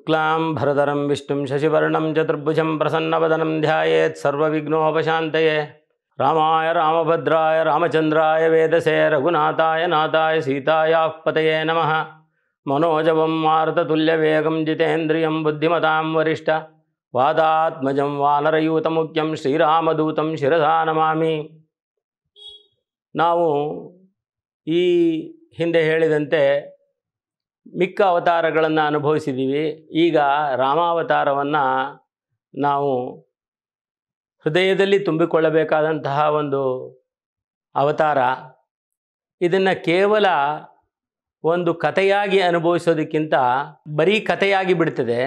शुक्लां विष्णुं शशिवर्णं चतुर्भुजं प्रसन्नवदनं ध्यायेत् सर्वविघ्नोपशान्तये। रामाय रामभद्राय रामचन्द्राय वेदसे रघुनाथाय नाथाय सीतायाः पतये नमः। मनोजवं मारुततुल्यवेगं जितेन्द्रियं बुद्धिमतां वरिष्ठ वादात्मजं वानरयूतमुख्यं श्रीरामदूतं शिरसा नमामि। ನಾವು ಈ ಹಿಂದೆ ಹೇಳಿದಂತೆ ಮಿಕ್ಕ ಅವತಾರಗಳನ್ನು ಅನುಭವಿಸಿದ್ದೀವಿ. ಈಗ ರಾಮಾವತಾರವನ್ನು ನಾವು ಹೃದಯದಲ್ಲಿ ತುಂಬಿಕೊಳ್ಳಬೇಕಾದಂತಹ ಒಂದು ಅವತಾರ. ಇದನ್ನು ಕೇವಲ ಒಂದು ಕಥೆಯಾಗಿ ಅನುಭವಿಸೋದಕ್ಕಿಂತ ಬರೀ ಕಥೆಯಾಗಿ ಬಿಡ್ತದೆ.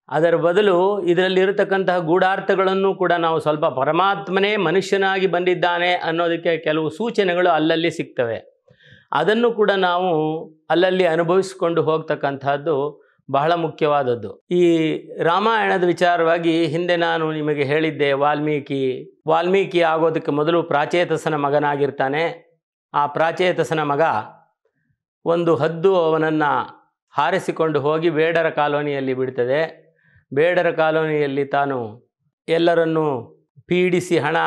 ಅದರ ಬದಲು ಇದರಲ್ಲಿರತಕ್ಕಂತಹ ಗೂಢಾರ್ಥಗಳನ್ನು ಕೂಡ ನಾವು ಸ್ವಲ್ಪ ಪರಮಾತ್ಮನೇ ಮನುಷ್ಯನಾಗಿ ಬಂದಿದ್ದಾನೆ ಅನ್ನೋದಕ್ಕೆ ಕೆಲವು ಸೂಚನೆಗಳು ಅಲ್ಲಲ್ಲಿ ಸಿಗ್ತವೆ. ಅದನ್ನು ಕೂಡ ನಾವು ಅಲ್ಲಲ್ಲಿ ಅನುಭವಿಸಿಕೊಂಡು ಹೋಗ್ತಕ್ಕಂಥದ್ದು ಬಹಳ ಮುಖ್ಯವಾದದ್ದು. ಈ ರಾಮಾಯಣದ ವಿಚಾರವಾಗಿ ಹಿಂದೆ ನಾನು ನಿಮಗೆ ಹೇಳಿದ್ದೆ, ವಾಲ್ಮೀಕಿ ಆಗೋದಕ್ಕೆ ಮೊದಲು ಪ್ರಾಚೇತಸನ ಮಗನಾಗಿರ್ತಾನೆ. ಆ ಪ್ರಾಚೇತಸನ ಮಗ ಒಂದು ಹದ್ದು ಅವನನ್ನು ಹಾರಿಸಿಕೊಂಡು ಹೋಗಿ ಬೇಡರ ಕಾಲೋನಿಯಲ್ಲಿ ಬಿಡ್ತದೆ. ಬೇಡರ ಕಾಲೋನಿಯಲ್ಲಿ ತಾನು ಎಲ್ಲರನ್ನೂ ಪೀಡಿಸಿ ಹಣ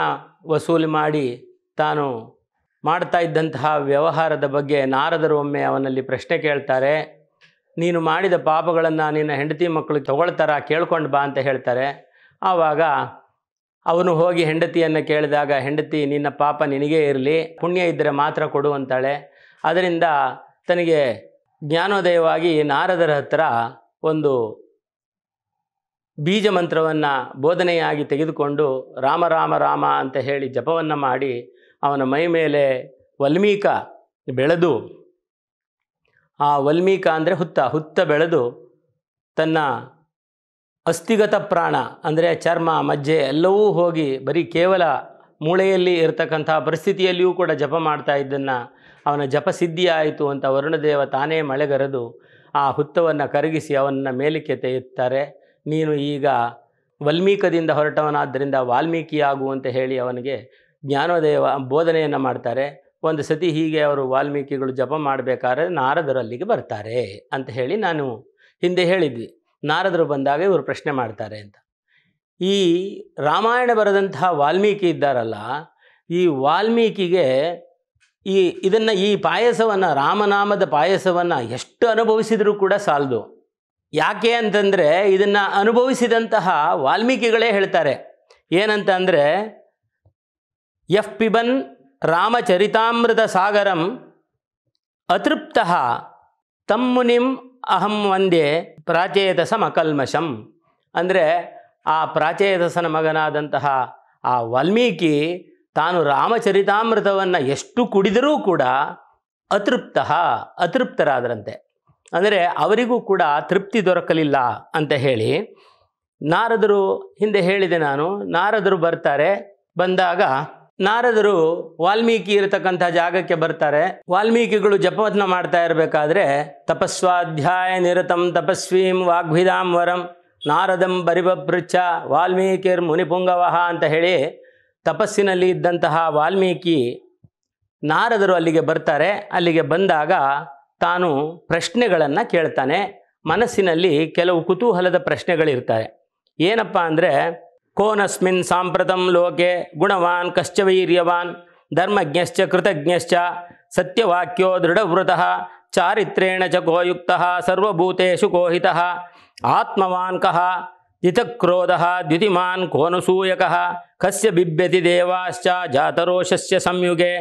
ವಸೂಲಿ ಮಾಡಿ ತಾನು ಮಾಡ್ತಾ ಇದ್ದಂತಹ ವ್ಯವಹಾರದ ಬಗ್ಗೆ ನಾರದರು ಒಮ್ಮೆ ಅವನಲ್ಲಿ ಪ್ರಶ್ನೆ ಕೇಳ್ತಾರೆ. ನೀನು ಮಾಡಿದ ಪಾಪಗಳನ್ನು ನಿನ್ನ ಹೆಂಡತಿ ಮಕ್ಕಳು ತಗೊಳ್ತಾರ, ಕೇಳ್ಕೊಂಡು ಬಾ ಅಂತ ಹೇಳ್ತಾರೆ. ಆವಾಗ ಅವನು ಹೋಗಿ ಹೆಂಡತಿಯನ್ನು ಕೇಳಿದಾಗ ಹೆಂಡತಿ, ನಿನ್ನ ಪಾಪ ನಿನಗೇ ಇರಲಿ, ಪುಣ್ಯ ಇದ್ದರೆ ಮಾತ್ರ ಕೊಡು ಅಂತಾಳೆ. ಅದರಿಂದ ತನಗೆ ಜ್ಞಾನೋದಯವಾಗಿ ನಾರದರ ಹತ್ರ ಒಂದು ಬೀಜ ಮಂತ್ರವನ್ನು ಬೋಧನೆಯಾಗಿ ತೆಗೆದುಕೊಂಡು ರಾಮ ರಾಮ ರಾಮ ಅಂತ ಹೇಳಿ ಜಪವನ್ನು ಮಾಡಿ ಅವನ ಮೈ ಮೇಲೆ ವಲ್ಮೀಕ ಬೆಳೆದು, ಆ ವಲ್ಮೀಕ ಅಂದರೆ ಹುತ್ತ ಬೆಳೆದು ತನ್ನ ಅಸ್ಥಿಗತ ಪ್ರಾಣ ಅಂದರೆ ಚರ್ಮ ಮಜ್ಜೆ ಎಲ್ಲವೂ ಹೋಗಿ ಬರೀ ಕೇವಲ ಮೂಳೆಯಲ್ಲಿ ಇರತಕ್ಕಂಥ ಪರಿಸ್ಥಿತಿಯಲ್ಲಿಯೂ ಕೂಡ ಜಪ ಮಾಡ್ತಾ ಇದ್ದನ್ನು ಅವನ ಜಪ ಸಿದ್ಧಿ ಆಯಿತು ಅಂತ ವರುಣದೇವ ತಾನೇ ಮಳೆಗರೆದು ಆ ಹುತ್ತವನ್ನು ಕರಗಿಸಿ ಅವನನ್ನು ಮೇಲಕ್ಕೆ ತೆಗೆಯುತ್ತಾರೆ. ನೀನು ಈಗ ವಲ್ಮೀಕದಿಂದ ಹೊರಟವನಾದ್ದರಿಂದ ವಾಲ್ಮೀಕಿಯಾಗು ಅಂತ ಹೇಳಿ ಅವನಿಗೆ ಜ್ಞಾನೋದಯ ಬೋಧನೆಯನ್ನು ಮಾಡ್ತಾರೆ. ಒಂದು ಸತಿ ಹೀಗೆ ಅವರು ವಾಲ್ಮೀಕಿಗಳು ಜಪ ಮಾಡಬೇಕಾದ್ರೆ ನಾರದರು ಅಲ್ಲಿಗೆ ಬರ್ತಾರೆ ಅಂತ ಹೇಳಿ ನಾನು ಹಿಂದೆ ಹೇಳಿದ್ವಿ. ನಾರದರು ಬಂದಾಗ ಇವರು ಪ್ರಶ್ನೆ ಮಾಡ್ತಾರೆ ಅಂತ. ಈ ರಾಮಾಯಣ ಬರೆದಂತಹ ವಾಲ್ಮೀಕಿ ಇದ್ದಾರಲ್ಲ, ಈ ವಾಲ್ಮೀಕಿಗೆ ಈ ಪಾಯಸವನ್ನು, ರಾಮನಾಮದ ಪಾಯಸವನ್ನು ಎಷ್ಟು ಅನುಭವಿಸಿದರೂ ಕೂಡ ಸಾಲದು. ಯಾಕೆ ಅಂತಂದರೆ ಇದನ್ನು ಅನುಭವಿಸಿದಂತಹ ವಾಲ್ಮೀಕಿಗಳೇ ಹೇಳ್ತಾರೆ ಏನಂತ ಅಂದರೆ, ಯಃ ಪಿಬನ್ ರಾಮಚರಿತಾಮೃತ ಸಾಗರಂ ಅತೃಪ್ತಃ ತಂ ಮುನಿಂ ಅಹಂ ವಂದೇ ಪ್ರಾಚೇತಸಮಕಲ್ಮಷಂ. ಅಂದರೆ ಆ ಪ್ರಾಚೇತಸನ ಮಗನಾದಂತಹ ಆ ವಾಲ್ಮೀಕಿ ತಾನು ರಾಮಚರಿತಾಮೃತವನ್ನು ಎಷ್ಟು ಕುಡಿದರೂ ಕೂಡ ಅತೃಪ್ತರಾದರಂತೆ. ಅಂದರೆ ಅವರಿಗೂ ಕೂಡ ತೃಪ್ತಿ ದೊರಕಲಿಲ್ಲ ಅಂತ ಹೇಳಿ ನಾರದರು ಹಿಂದೆ ಹೇಳಿದೆ ನಾನು. ನಾರದರು ಬರ್ತಾರೆ. ಬಂದಾಗ ನಾರದರು ವಾಲ್ಮೀಕಿ ಇರತಕ್ಕಂಥ ಜಾಗಕ್ಕೆ ಬರ್ತಾರೆ. ವಾಲ್ಮೀಕಿಗಳು ಜಪವನ್ನು ಮಾಡ್ತಾ ಇರಬೇಕಾದ್ರೆ ತಪಸ್ವಾಧ್ಯಾಯ ನಿರತಂ ತಪಸ್ವೀಂ ವಾಗ್ಭಿದಾಂ ವರಂ ನಾರದಂ ಪರಿಪೃಚ್ಛ ವಾಲ್ಮೀಕಿರ್ ಮುನಿಪುಂಗವಃ ಅಂತ ಹೇಳಿ ತಪಸ್ಸಿನಲ್ಲಿ ಇದ್ದಂತಹ ವಾಲ್ಮೀಕಿ ನಾರದರು ಅಲ್ಲಿಗೆ ಬರ್ತಾರೆ. ಅಲ್ಲಿಗೆ ಬಂದಾಗ ತಾನು ಪ್ರಶ್ನೆಗಳನ್ನು ಕೇಳ್ತಾನೆ. ಮನಸ್ಸಿನಲ್ಲಿ ಕೆಲವು ಕುತೂಹಲದ ಪ್ರಶ್ನೆಗಳಿರ್ತಾರೆ. ಏನಪ್ಪ ಅಂದರೆ, ಕೋನಸ್ಮಿನ್ ಸಾಂಪ್ರತಂ ಲೋಕೆ ಗುಣವಾನ್ ಕಶ್ಚ ವೀರ್ಯವಾನ್ ಧರ್ಮಜ್ಞಶ್ಚ ಕೃತಜ್ಞಶ್ಚ ಸತ್ಯವಾಕ್ಯೋ ದೃಢವ್ರತಃ ಚಾರಿತ್ರೇಣ ಚ ಕೋಯುಕ್ತಃ ಸರ್ವಭೂತೇಷು ಕೋಹಿತಃ ಆತ್ಮವಾನ್ ಕಃ ಜಿತಕ್ರೋಧಃ ದ್ಯುತಿಮಾನ್ ಕೋನುಸೂಯಕಃ ಕಸ್ಯ ಬಿಭ್ಯತಿ ದೇವಾಶ್ಚ ಜಾತರೋಷಸ್ಯ ಸಂಯುಗೆ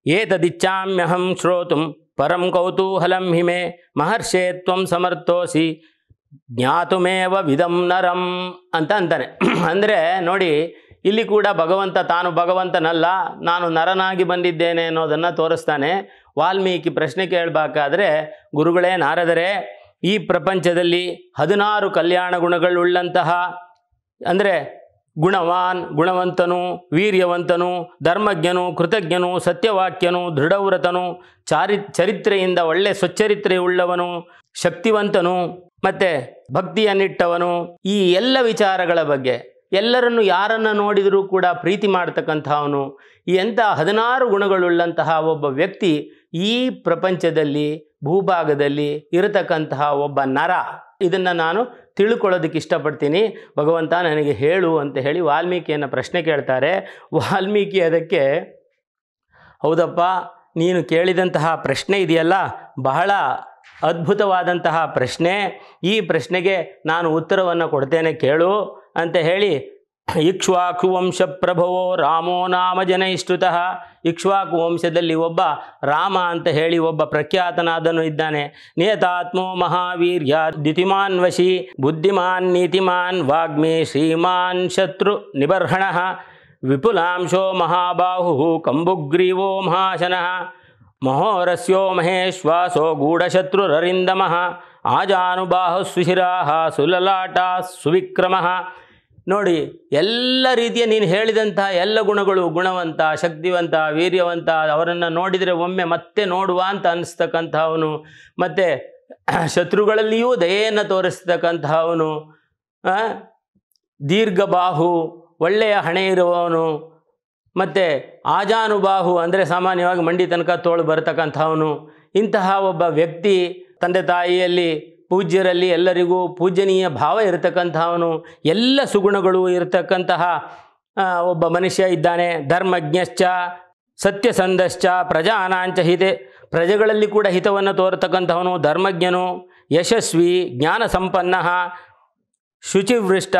ಏತದಿಚ್ಛಾಮ್ಯಹಂ ಶ್ರೋತುಂ ಪರಂ ಕೌತೂಹಲಂ ಹಿಮೆ ಮಹರ್ಷೇ ತ್ವಂ ಸಮರ್ಥೋಸಿ ಜ್ಞಾತುಮೇವ ವಿದಂ ನರಂ ಅಂತ ಅಂತಾನೆ. ಅಂದರೆ ನೋಡಿ, ಇಲ್ಲಿ ಕೂಡ ಭಗವಂತ ತಾನು ಭಗವಂತನಲ್ಲ, ನಾನು ನರನಾಗಿ ಬಂದಿದ್ದೇನೆ ಅನ್ನೋದನ್ನು ತೋರಿಸ್ತಾನೆ. ವಾಲ್ಮೀಕಿ ಪ್ರಶ್ನೆ ಕೇಳಬೇಕಾದ್ರೆ, ಗುರುಗಳೇ ನಾರದರೇ, ಈ ಪ್ರಪಂಚದಲ್ಲಿ 16 ಕಲ್ಯಾಣ ಗುಣಗಳುಳ್ಳಂತಹ ಅಂದರೆ ಗುಣವಾನ್ ಗುಣವಂತನು, ವೀರ್ಯವಂತನು, ಧರ್ಮಜ್ಞನು, ಕೃತಜ್ಞನು, ಸತ್ಯವಾಕ್ಯನು, ದೃಢವ್ರತನು, ಚರಿತ್ರೆಯಿಂದ ಒಳ್ಳೆ ಸ್ವಚ್ಚರಿತ್ರೆಯುಳ್ಳವನು, ಶಕ್ತಿವಂತನು, ಮತ್ತು ಭಕ್ತಿಯನ್ನಿಟ್ಟವನು, ಈ ಎಲ್ಲ ವಿಚಾರಗಳ ಬಗ್ಗೆ ಎಲ್ಲರನ್ನು ಯಾರನ್ನು ನೋಡಿದರೂ ಕೂಡ ಪ್ರೀತಿ ಮಾಡ್ತಕ್ಕಂಥವನು, ಈ ಎಂಥ 16 ಗುಣಗಳುಳ್ಳಂತಹ ಒಬ್ಬ ವ್ಯಕ್ತಿ ಈ ಪ್ರಪಂಚದಲ್ಲಿ ಭೂಭಾಗದಲ್ಲಿ ಇರತಕ್ಕಂತಹ ಒಬ್ಬ ನರ. ಇದನ್ನು ನಾನು ತಿಳ್ಕೊಳ್ಳೋದಕ್ಕೆ ಇಷ್ಟಪಡ್ತೀನಿ, ಭಗವಂತ ನನಗೆ ಹೇಳು ಅಂತ ಹೇಳಿ ವಾಲ್ಮೀಕಿಯನ್ನು ಪ್ರಶ್ನೆ ಕೇಳ್ತಾರೆ. ವಾಲ್ಮೀಕಿ ಅದಕ್ಕೆ, ಹೌದಪ್ಪ, ನೀನು ಕೇಳಿದಂತಹ ಪ್ರಶ್ನೆ ಇದೆಯಲ್ಲ, ಬಹಳ ಅದ್ಭುತವಾದಂತಹ ಪ್ರಶ್ನೆ. ಈ ಪ್ರಶ್ನೆಗೆ ನಾನು ಉತ್ತರವನ್ನು ಕೊಡ್ತೇನೆ, ಕೇಳು ಅಂತ ಹೇಳಿ, ಇಕ್ಷ್ವಾಕು ವಂಶ ಪ್ರಭವೋ ರಾಮೋ ನಾಮ ಜನೈಷ್ಟುತಃ. ಇಕ್ಷ್ವಾಕು ವಂಶದಲ್ಲಿ ಒಬ್ಬ ರಾಮ ಅಂತ ಹೇಳಿ ಒಬ್ಬ ಪ್ರಖ್ಯಾತನಾದನು ಇದ್ದಾನೆ. ನಿಯತಾತ್ಮೋ ಮಹಾವೀರ್ಯ ದಿತಿಮಾನ್ ವಶಿ ಬುದ್ಧಿಮಾನ್ ನೀತಿಮಾನ್ ವಾಗ್ಮಿ ಶ್ರೀಮಾನ್ ಶತ್ರು ನಿಬರ್ಹಣ ವಿಪುಲಾಂಶೋ ಮಹಾಬಾಹು ಕಂಬುಗ್ರೀವೋ ಮಹಾಶನಃ ಮಹೋರಸ್ಯೋ ಮಹೇಶ್ವಾಸೋ ಗೂಢಶತ್ರುರರಿಂದಮಃ ಆಜಾನುಬಾಹು ಸುಶಿರಾಹ ಸುಲಲಾಟ ಸುವಿಕ್ರಮಃ. ನೋಡಿ, ಎಲ್ಲ ರೀತಿಯ ನೀನು ಹೇಳಿದಂತಹ ಎಲ್ಲ ಗುಣಗಳು, ಗುಣವಂತ, ಶಕ್ತಿವಂತ, ವೀರ್ಯವಂತ, ಅವರನ್ನು ನೋಡಿದರೆ ಒಮ್ಮೆ ಮತ್ತೆ ನೋಡುವ ಅಂತ ಅನ್ನಿಸ್ತಕ್ಕಂಥವನು, ಮತ್ತು ಶತ್ರುಗಳಲ್ಲಿಯೂ ದಯೆಯನ್ನು ತೋರಿಸ್ತಕ್ಕಂಥವನು, ದೀರ್ಘಬಾಹು, ಒಳ್ಳೆಯ ಹಣೆ ಇರುವವನು, ಮತ್ತು ಆಜಾನುಬಾಹು ಅಂದರೆ ಸಾಮಾನ್ಯವಾಗಿ ಮಂಡಿ ತನಕ ತೋಳು ಬರತಕ್ಕಂಥವನು. ಇಂತಹ ಒಬ್ಬ ವ್ಯಕ್ತಿ ತಂದೆ ತಾಯಿಯಲ್ಲಿ, ಪೂಜ್ಯರಲ್ಲಿ ಎಲ್ಲರಿಗೂ ಪೂಜ್ಯನೀಯ ಭಾವ ಇರತಕ್ಕಂಥವನು, ಎಲ್ಲ ಸುಗುಣಗಳು ಇರತಕ್ಕಂತಹ ಒಬ್ಬ ಮನುಷ್ಯ ಇದ್ದಾನೆ. ಧರ್ಮಜ್ಞಶ್ಚ ಸತ್ಯಸಂಧಶ್ಚ ಪ್ರಜಾನಾಂಚ ಹಿತೆ, ಪ್ರಜೆಗಳಲ್ಲಿ ಕೂಡ ಹಿತವನ್ನು ತೋರತಕ್ಕಂಥವನು, ಧರ್ಮಜ್ಞನು, ಯಶಸ್ವಿ, ಜ್ಞಾನ ಸಂಪನ್ನ, ಶುಚಿವೃಷ್ಟ,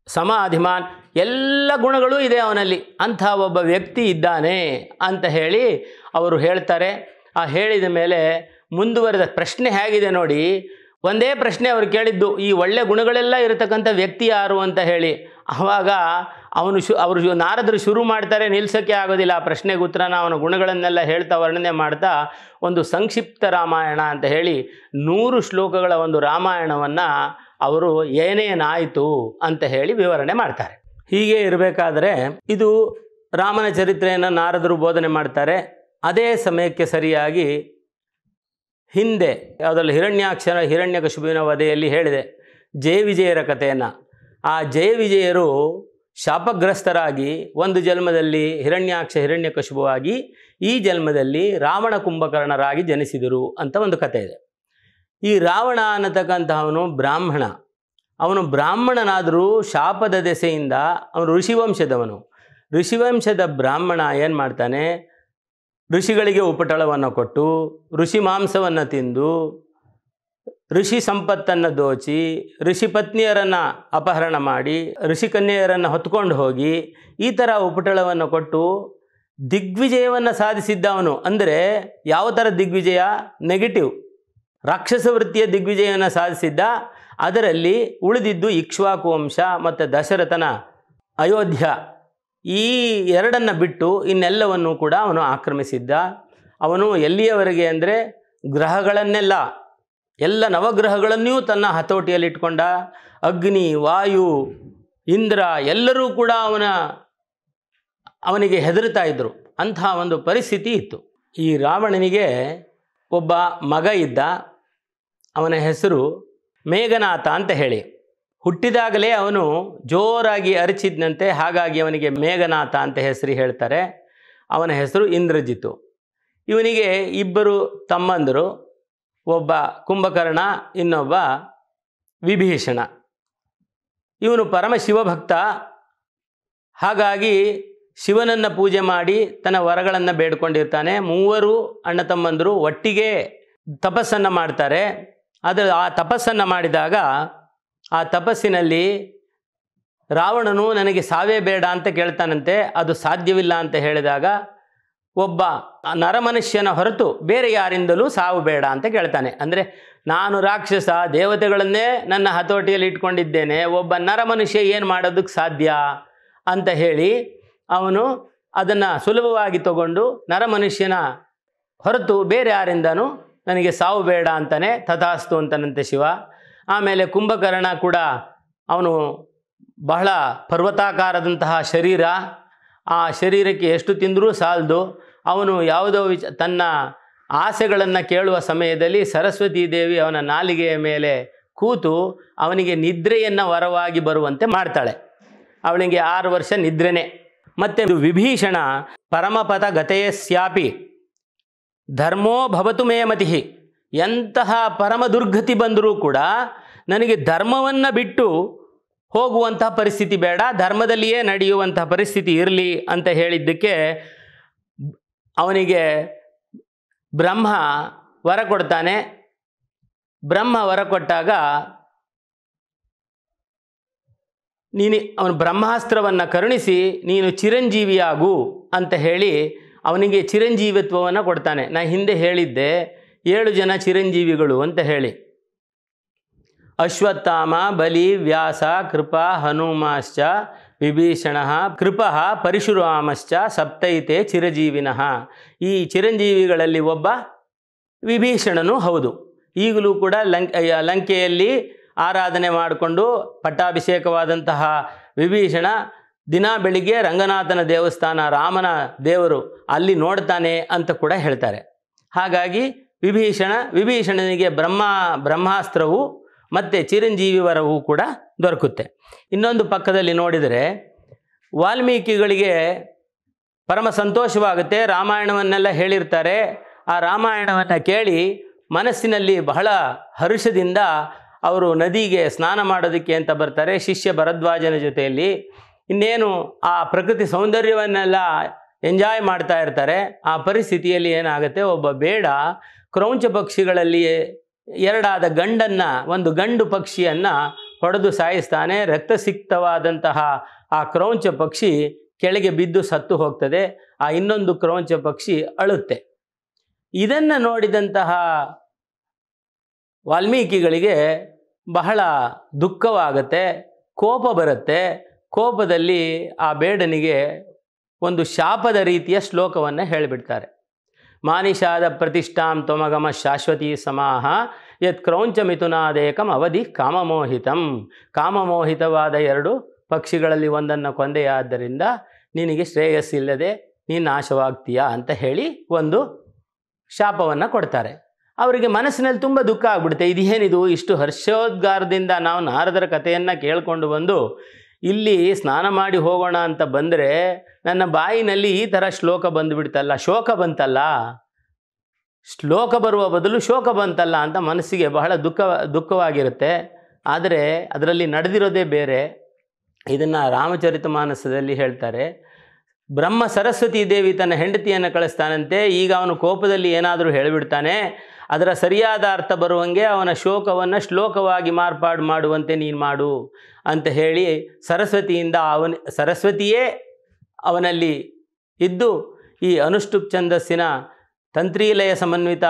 ಸಮಾಧಿಮಾನ್, ಎಲ್ಲ ಗುಣಗಳೂ ಇದೆ ಅವನಲ್ಲಿ. ಅಂಥ ಒಬ್ಬ ವ್ಯಕ್ತಿ ಇದ್ದಾನೆ ಅಂತ ಹೇಳಿ ಅವರು ಹೇಳ್ತಾರೆ. ಆ ಹೇಳಿದ ಮೇಲೆ ಮುಂದುವರೆದ ಪ್ರಶ್ನೆ ಹೇಗಿದೆ ನೋಡಿ. ಒಂದೇ ಪ್ರಶ್ನೆ ಅವರು ಕೇಳಿದ್ದು, ಈ ಒಳ್ಳೆ ಗುಣಗಳೆಲ್ಲ ಇರತಕ್ಕಂಥ ವ್ಯಕ್ತಿ ಯಾರು ಅಂತ ಹೇಳಿ. ಆವಾಗ ಅವರು ನಾರದರು ಶುರು ಮಾಡ್ತಾರೆ, ನಿಲ್ಲಿಸೋಕ್ಕೆ ಆಗೋದಿಲ್ಲ ಆ ಪ್ರಶ್ನೆಗೆ ಉತ್ತರನ. ಅವನ ಗುಣಗಳನ್ನೆಲ್ಲ ಹೇಳ್ತಾ ವರ್ಣನೆ ಮಾಡ್ತಾ ಒಂದು ಸಂಕ್ಷಿಪ್ತ ರಾಮಾಯಣ ಅಂತ ಹೇಳಿ 100 ಶ್ಲೋಕಗಳ ಒಂದು ರಾಮಾಯಣವನ್ನು ಅವರು ಏನೇನಾಯಿತು ಅಂತ ಹೇಳಿ ವಿವರಣೆ ಮಾಡ್ತಾರೆ. ಹೀಗೆ ಇರಬೇಕಾದ್ರೆ ಇದು ರಾಮನ ಚರಿತ್ರೆಯನ್ನು ನಾರದರು ಬೋಧನೆ ಮಾಡ್ತಾರೆ. ಅದೇ ಸಮಯಕ್ಕೆ ಸರಿಯಾಗಿ ಹಿಂದೆ ಯಾವುದರಲ್ಲಿ ಹಿರಣ್ಯಕಶಿಪುವಿನ ವಧೆಯಲ್ಲಿ ಹೇಳಿದೆ ಜಯವಿಜಯರ ಕಥೆಯನ್ನು. ಆ ಜಯವಿಜಯರು ಶಾಪಗ್ರಸ್ತರಾಗಿ ಒಂದು ಜನ್ಮದಲ್ಲಿ ಹಿರಣ್ಯಕಶಿಪುವಾಗಿ, ಈ ಜನ್ಮದಲ್ಲಿ ರಾವಣ ಕುಂಭಕರ್ಣರಾಗಿ ಜನಿಸಿದರು ಅಂತ ಒಂದು ಕಥೆ ಇದೆ. ಈ ರಾವಣ ಅನ್ನತಕ್ಕಂಥವನು ಬ್ರಾಹ್ಮಣ. ಅವನು ಬ್ರಾಹ್ಮಣನಾದರೂ ಶಾಪದ ದೆಸೆಯಿಂದ ಅವನು ಋಷಿವಂಶದವನು. ಋಷಿವಂಶದ ಬ್ರಾಹ್ಮಣ ಏನು ಮಾಡ್ತಾನೆ, ಋಷಿಗಳಿಗೆ ಉಪಟಳವನ್ನು ಕೊಟ್ಟು, ಋಷಿ ಮಾಂಸವನ್ನು ತಿಂದು, ಋಷಿ ಸಂಪತ್ತನ್ನು ದೋಚಿ, ಋಷಿ ಪತ್ನಿಯರನ್ನು ಅಪಹರಣ ಮಾಡಿ, ಋಷಿ ಕನ್ಯೆಯರನ್ನು ಹೊತ್ಕೊಂಡು ಹೋಗಿ, ಈ ಥರ ಉಪಟಳವನ್ನು ಕೊಟ್ಟು ದಿಗ್ವಿಜಯವನ್ನು ಸಾಧಿಸಿದ್ದವನು. ಅಂದರೆ ಯಾವ ಥರ ದಿಗ್ವಿಜಯ? ನೆಗೆಟಿವ್, ರಾಕ್ಷಸ ವೃತ್ತಿಯ ದಿಗ್ವಿಜಯವನ್ನು ಸಾಧಿಸಿದ್ದ. ಅದರಲ್ಲಿ ಉಳಿದಿದ್ದು ಇಕ್ಷ್ವಾಕು ವಂಶ ಮತ್ತು ದಶರಥನ ಅಯೋಧ್ಯ, ಈ ಎರಡನ್ನು ಬಿಟ್ಟು ಇನ್ನೆಲ್ಲವನ್ನು ಕೂಡ ಅವನು ಆಕ್ರಮಿಸಿದ್ದ. ಅವನು ಎಲ್ಲಿಯವರೆಗೆ ಅಂದರೆ ಗ್ರಹಗಳನ್ನೆಲ್ಲ, ಎಲ್ಲ ನವಗ್ರಹಗಳನ್ನೂ ತನ್ನ ಹತೋಟಿಯಲ್ಲಿಟ್ಕೊಂಡ. ಅಗ್ನಿ, ವಾಯು, ಇಂದ್ರ ಎಲ್ಲರೂ ಕೂಡ ಅವನಿಗೆ ಹೆದರ್ತಾ ಇದ್ದರು. ಅಂಥ ಒಂದು ಪರಿಸ್ಥಿತಿ ಇತ್ತು. ಈ ರಾವಣನಿಗೆ ಒಬ್ಬ ಮಗ ಇದ್ದ. ಅವನ ಹೆಸರು ಮೇಘನಾಥ ಅಂತ ಹೇಳಿ. ಹುಟ್ಟಿದಾಗಲೇ ಅವನು ಜೋರಾಗಿ ಅರಚಿದ್ನಂತೆ, ಹಾಗಾಗಿ ಅವನಿಗೆ ಮೇಘನಾಥ ಅಂತ ಹೆಸರು ಹೇಳ್ತಾರೆ. ಅವನ ಹೆಸರು ಇಂದ್ರಜಿತು. ಇವನಿಗೆ 2 ತಮ್ಮಂದರು, ಒಬ್ಬ ಕುಂಭಕರ್ಣ, ಇನ್ನೊಬ್ಬ ವಿಭೀಷಣ. ಇವನು ಪರಮ ಶಿವಭಕ್ತ. ಹಾಗಾಗಿ ಶಿವನನ್ನು ಪೂಜೆ ಮಾಡಿ ತನ್ನ ವರಗಳನ್ನು ಬೇಡ್ಕೊಂಡಿರ್ತಾನೆ. 3 ಅಣ್ಣ ತಮ್ಮಂದರು ಒಟ್ಟಿಗೆ ತಪಸ್ಸನ್ನು ಮಾಡ್ತಾರೆ. ಆ ತಪಸ್ಸನ್ನು ಮಾಡಿದಾಗ ಆ ತಪಸ್ಸಿನಲ್ಲಿ ರಾವಣನು ನನಗೆ ಸಾವೇ ಬೇಡ ಅಂತ ಕೇಳ್ತಾನಂತೆ. ಅದು ಸಾಧ್ಯವಿಲ್ಲ ಅಂತ ಹೇಳಿದಾಗ ಒಬ್ಬ ನರಮನುಷ್ಯನ ಹೊರತು ಬೇರೆ ಯಾರಿಂದಲೂ ಸಾವು ಬೇಡ ಅಂತ ಕೇಳ್ತಾನೆ. ಅಂದರೆ ನಾನು ರಾಕ್ಷಸ, ದೇವತೆಗಳನ್ನೇ ನನ್ನ ಹತೋಟಿಯಲ್ಲಿ ಇಟ್ಕೊಂಡಿದ್ದೇನೆ, ಒಬ್ಬ ನರಮನುಷ್ಯ ಏನು ಮಾಡೋದಕ್ಕೆ ಸಾಧ್ಯ ಅಂತ ಹೇಳಿ ಅವನು ಅದನ್ನು ಸುಲಭವಾಗಿ ತಗೊಂಡು ನರಮನುಷ್ಯನ ಹೊರತು ಬೇರೆ ಯಾರಿಂದನೂ ನನಗೆ ಸಾವು ಬೇಡ ಅಂತಾನೆ. ತಥಾಸ್ತು ಅಂತನಂತೆ ಶಿವ. ಆಮೇಲೆ ಕುಂಭಕರ್ಣ ಕೂಡ ಅವನು ಬಹಳ ಪರ್ವತಾಕಾರದಂತಹ ಶರೀರ. ಆ ಶರೀರಕ್ಕೆ ಎಷ್ಟು ತಿಂದರೂ ಸಾಲದು. ಅವನು ಯಾವುದೋ ತನ್ನ ಆಸೆಗಳನ್ನು ಕೇಳುವ ಸಮಯದಲ್ಲಿ ಸರಸ್ವತೀ ದೇವಿ ಅವನ ನಾಲಿಗೆಯ ಮೇಲೆ ಕೂತು ಅವನಿಗೆ ನಿದ್ರೆಯನ್ನು ವರವಾಗಿ ಬರುವಂತೆ ಮಾಡ್ತಾಳೆ. ಅವನಿಗೆ 6 ವರ್ಷ ನಿದ್ರೆನೇ. ಮತ್ತು ವಿಭೀಷಣ ಪರಮಪದ ಗತೆಯಸ್ಯಾಪಿ ಧರ್ಮೋ ಭವತು ಮೇ ಮತಿ. ಎಂತಹ ಪರಮ ದುರ್ಗತಿ ಬಂದರೂ ಕೂಡ ನನಗೆ ಧರ್ಮವನ್ನು ಬಿಟ್ಟು ಹೋಗುವಂತಹ ಪರಿಸ್ಥಿತಿ ಬೇಡ, ಧರ್ಮದಲ್ಲಿಯೇ ನಡೆಯುವಂತಹ ಪರಿಸ್ಥಿತಿ ಇರಲಿ ಅಂತ ಹೇಳಿದ್ದಕ್ಕೆ ಅವನಿಗೆ ಬ್ರಹ್ಮ ವರ ಕೊಡ್ತಾನೆ. ಬ್ರಹ್ಮ ವರ ಕೊಟ್ಟಾಗ ಅವನು ಬ್ರಹ್ಮಾಸ್ತ್ರವನ್ನು ಕರುಣಿಸಿ ನೀನು ಚಿರಂಜೀವಿಯಾಗು ಅಂತ ಹೇಳಿ ಅವನಿಗೆ ಚಿರಂಜೀವಿತ್ವವನ್ನು ಕೊಡ್ತಾನೆ. ನಾನು ಹಿಂದೆ ಹೇಳಿದ್ದೆ 7 ಜನ ಚಿರಂಜೀವಿಗಳು ಅಂತ ಹೇಳಿ. ಅಶ್ವತ್ಥಾಮ, ಬಲಿ, ವ್ಯಾಸ, ಕೃಪ, ಹನುಮಾಶ್ಚ, ವಿಭೀಷಣ, ಕೃಪ, ಪರಶುರಾಮಶ್ಚ ಸಪ್ತೈತೆ ಚಿರಜೀವಿನಃ. ಈ ಚಿರಂಜೀವಿಗಳಲ್ಲಿ ಒಬ್ಬ ವಿಭೀಷಣನು ಹೌದು. ಈಗಲೂ ಕೂಡ ಲಂಕೆಯಲ್ಲಿ ಆರಾಧನೆ ಮಾಡಿಕೊಂಡು ಪಟ್ಟಾಭಿಷೇಕವಾದಂತಹ ವಿಭೀಷಣ ದಿನ ಬೆಳಿಗ್ಗೆ ರಂಗನಾಥನ ದೇವಸ್ಥಾನ, ರಾಮನ ದೇವರು ಅಲ್ಲಿ ನೋಡ್ತಾನೆ ಅಂತ ಕೂಡ ಹೇಳ್ತಾರೆ. ಹಾಗಾಗಿ ವಿಭೀಷಣನಿಗೆ ಬ್ರಹ್ಮಾಸ್ತ್ರವು ಮತ್ತು ಚಿರಂಜೀವಿ ವರವೂ ಕೂಡ ದೊರಕುತ್ತೆ. ಇನ್ನೊಂದು ಪಕ್ಕದಲ್ಲಿ ನೋಡಿದರೆ ವಾಲ್ಮೀಕಿಗಳಿಗೆ ಪರಮ ಸಂತೋಷವಾಗುತ್ತೆ. ರಾಮಾಯಣವನ್ನೆಲ್ಲ ಹೇಳಿರ್ತಾರೆ. ಆ ರಾಮಾಯಣವನ್ನು ಕೇಳಿ ಮನಸ್ಸಿನಲ್ಲಿ ಬಹಳ ಹರ್ಷದಿಂದ ಅವರು ನದಿಗೆ ಸ್ನಾನ ಮಾಡೋದಕ್ಕೆ ಅಂತ ಬರ್ತಾರೆ ಶಿಷ್ಯ ಭರದ್ವಾಜನ ಜೊತೆಯಲ್ಲಿ. ಇನ್ನೇನು ಆ ಪ್ರಕೃತಿ ಸೌಂದರ್ಯವನ್ನೆಲ್ಲ ಎಂಜಾಯ್ ಮಾಡ್ತಾ ಇರ್ತಾರೆ. ಆ ಪರಿಸ್ಥಿತಿಯಲ್ಲಿ ಏನಾಗುತ್ತೆ, ಒಬ್ಬ ಬೇಡ ಕ್ರೌಂಚ ಪಕ್ಷಿಗಳಲ್ಲಿ ಎರಡಾದ ಒಂದು ಗಂಡು ಪಕ್ಷಿಯನ್ನು ಹೊಡೆದು ಸಾಯಿಸ್ತಾನೆ. ರಕ್ತಸಿಕ್ತವಾದಂತಹ ಆ ಕ್ರೌಂಚ ಪಕ್ಷಿ ಕೆಳಗೆ ಬಿದ್ದು ಸತ್ತು ಹೋಗ್ತದೆ. ಆ ಇನ್ನೊಂದು ಕ್ರೌಂಚ ಪಕ್ಷಿ ಅಳುತ್ತೆ. ಇದನ್ನು ನೋಡಿದಂತಹ ವಾಲ್ಮೀಕಿಗಳಿಗೆ ಬಹಳ ದುಃಖವಾಗುತ್ತೆ, ಕೋಪ ಬರುತ್ತೆ. ಕೋಪದಲ್ಲಿ ಆ ಬೇಡನಿಗೆ ಒಂದು ಶಾಪದ ರೀತಿಯ ಶ್ಲೋಕವನ್ನು ಹೇಳಿಬಿಡ್ತಾರೆ. ಮಾನಿಷಾದ ಪ್ರತಿಷ್ಠಾಂ ತ್ವಮಗಮ ಶಾಶ್ವತೀ ಸಮಾಹ ಯತ್ ಕ್ರೌಂಚ ಮಿಥುನಾದೇಕಂ ಅವಧಿ ಕಾಮಮೋಹಿತಂ. ಕಾಮಮೋಹಿತವಾದ 2 ಪಕ್ಷಿಗಳಲ್ಲಿ ಒಂದನ್ನು ಕೊಂದೆಯಾದ್ದರಿಂದ ನಿನಗೆ ಶ್ರೇಯಸ್ಸಿಲ್ಲದೆ ನೀನು ನಾಶವಾಗ್ತೀಯಾ ಅಂತ ಹೇಳಿ ಒಂದು ಶಾಪವನ್ನು ಕೊಡ್ತಾರೆ. ಅವರಿಗೆ ಮನಸ್ಸಿನಲ್ಲಿ ತುಂಬ ದುಃಖ ಆಗ್ಬಿಡುತ್ತೆ. ಇದೇನಿದು, ಇಷ್ಟು ಹರ್ಷೋದ್ಗಾರದಿಂದ ನಾವು ನಾರದರ ಕಥೆಯನ್ನು ಕೇಳಿಕೊಂಡು ಬಂದು ಇಲ್ಲಿ ಸ್ನಾನ ಮಾಡಿ ಹೋಗೋಣ ಅಂತ ಬಂದರೆ ನನ್ನ ಬಾಯಿನಲ್ಲಿ ಈ ಥರ ಶ್ಲೋಕ ಬಂದುಬಿಡ್ತಲ್ಲ, ಶೋಕ ಬಂತಲ್ಲ, ಶ್ಲೋಕ ಬರುವ ಬದಲು ಶೋಕ ಬಂತಲ್ಲ ಅಂತ ಮನಸ್ಸಿಗೆ ಬಹಳ ದುಃಖವಾಗಿರುತ್ತೆ. ಆದರೆ ಅದರಲ್ಲಿ ನಡೆದಿರೋದೇ ಬೇರೆ. ಇದನ್ನು ರಾಮಚರಿತಮಾನಸದಲ್ಲಿ ಹೇಳ್ತಾರೆ. ಬ್ರಹ್ಮ ಸರಸ್ವತಿ ದೇವಿ ತನ್ನ ಹೆಂಡತಿಯನ್ನು ಕಳಿಸ್ತಾನಂತೆ. ಈಗ ಅವನು ಕೋಪದಲ್ಲಿ ಏನಾದರೂ ಹೇಳಿಬಿಡ್ತಾನೆ, ಅದರ ಸರಿಯಾದ ಅರ್ಥ ಬರುವಂಗೆ ಅವನ ಶೋಕವನ್ನು ಶ್ಲೋಕವಾಗಿ ಮಾರ್ಪಾಡು ಮಾಡುವಂತೆ ನೀನು ಮಾಡು ಅಂತ ಹೇಳಿ ಸರಸ್ವತಿಯೇ ಅವನಲ್ಲಿ ಇದ್ದು ಈ ಅನುಷ್ಠುಪ್ ಛಂದಸ್ಸಿನ ತಂತ್ರೀಲಯ ಸಮನ್ವಿತ